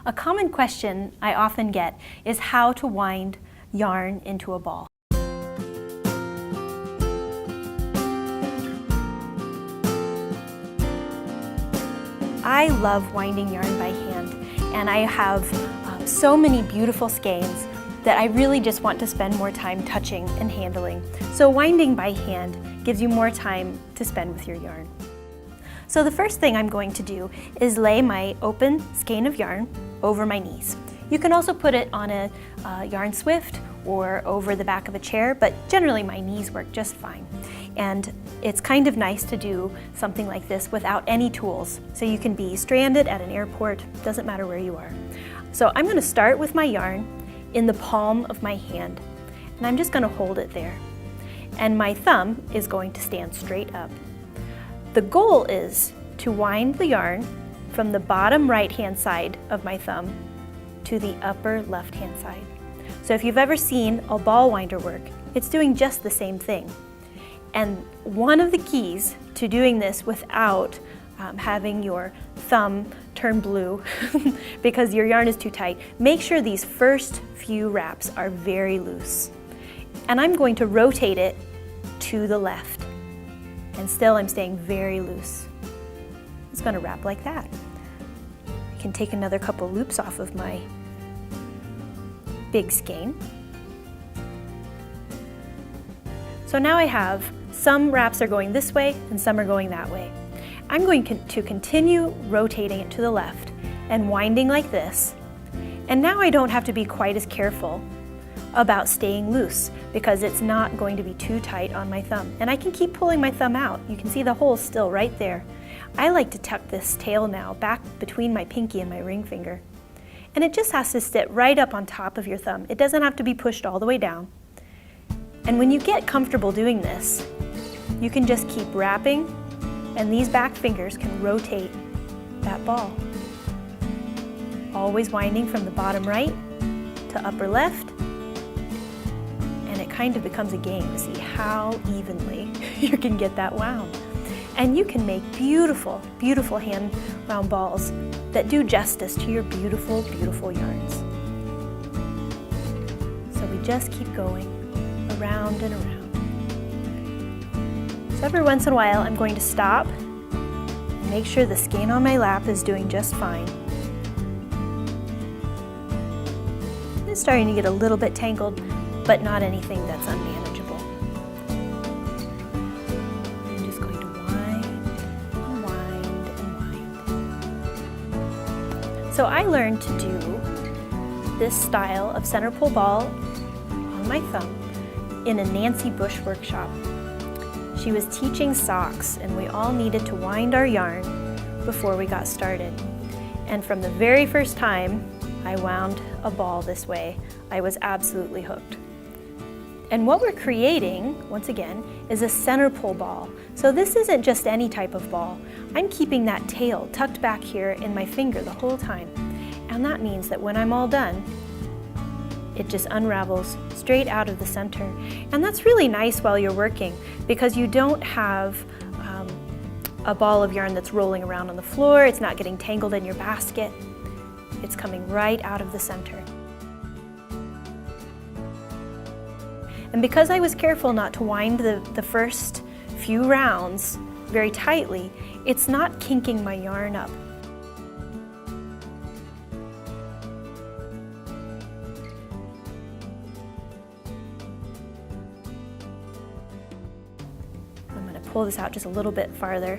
A common question I often get is how to wind yarn into a ball. I love winding yarn by hand, and I have so many beautiful skeins that I really just want to spend more time touching and handling. So winding by hand gives you more time to spend with your yarn. So the first thing I'm going to do is lay my open skein of yarn over my knees. You can also put it on a yarn swift or over the back of a chair, but generally my knees work just fine. And it's kind of nice to do something like this without any tools. So you can be stranded at an airport, doesn't matter where you are. So I'm going to start with my yarn in the palm of my hand, and I'm just going to hold it there. And my thumb is going to stand straight up. The goal is to wind the yarn from the bottom right-hand side of my thumb to the upper left-hand side. So if you've ever seen a ball winder work, it's doing just the same thing. And one of the keys to doing this without having your thumb turn blue because your yarn is too tight, make sure these first few wraps are very loose. And I'm going to rotate it to the left. And still I'm staying very loose. It's going to wrap like that. I can take another couple loops off of my big skein. So now I have some wraps are going this way and some are going that way. I'm going to continue rotating it to the left and winding like this. And now I don't have to be quite as careful about staying loose because it's not going to be too tight on my thumb. And I can keep pulling my thumb out. You can see the hole's still right there. I like to tuck this tail now back between my pinky and my ring finger. And it just has to sit right up on top of your thumb. It doesn't have to be pushed all the way down. And when you get comfortable doing this, you can just keep wrapping, and these back fingers can rotate that ball. Always winding from the bottom right to upper left, and it kind of becomes a game to see how evenly you can get that wound. And you can make beautiful, beautiful hand wound balls that do justice to your beautiful, beautiful yarns. So we just keep going around and around. So every once in a while I'm going to stop and make sure the skein on my lap is doing just fine. It's starting to get a little bit tangled, but not anything that's unmanageable. I'm just going to wind and wind and wind. So I learned to do this style of center pull ball on my thumb in a Nancy Bush workshop. She was teaching socks, and we all needed to wind our yarn before we got started. And from the very first time I wound a ball this way, I was absolutely hooked. And what we're creating, once again, is a center pull ball. So this isn't just any type of ball. I'm keeping that tail tucked back here in my finger the whole time. And that means that when I'm all done, it just unravels straight out of the center. And that's really nice while you're working because you don't have a ball of yarn that's rolling around on the floor. It's not getting tangled in your basket. It's coming right out of the center. And because I was careful not to wind the first few rounds very tightly, it's not kinking my yarn up. Pull this out just a little bit farther.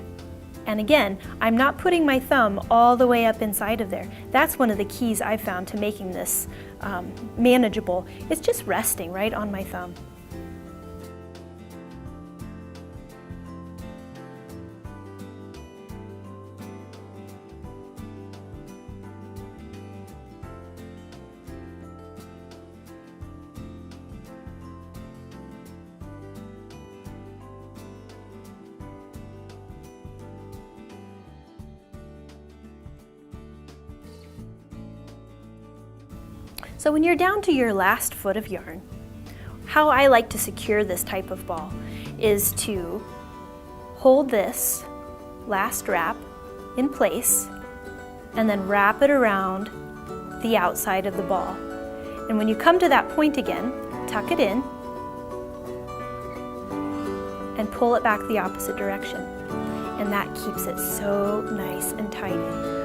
And again, I'm not putting my thumb all the way up inside of there. That's one of the keys I've found to making this manageable. It's just resting right on my thumb. So when you're down to your last foot of yarn, how I like to secure this type of ball is to hold this last wrap in place and then wrap it around the outside of the ball. And when you come to that point again, tuck it in and pull it back the opposite direction. And that keeps it so nice and tidy.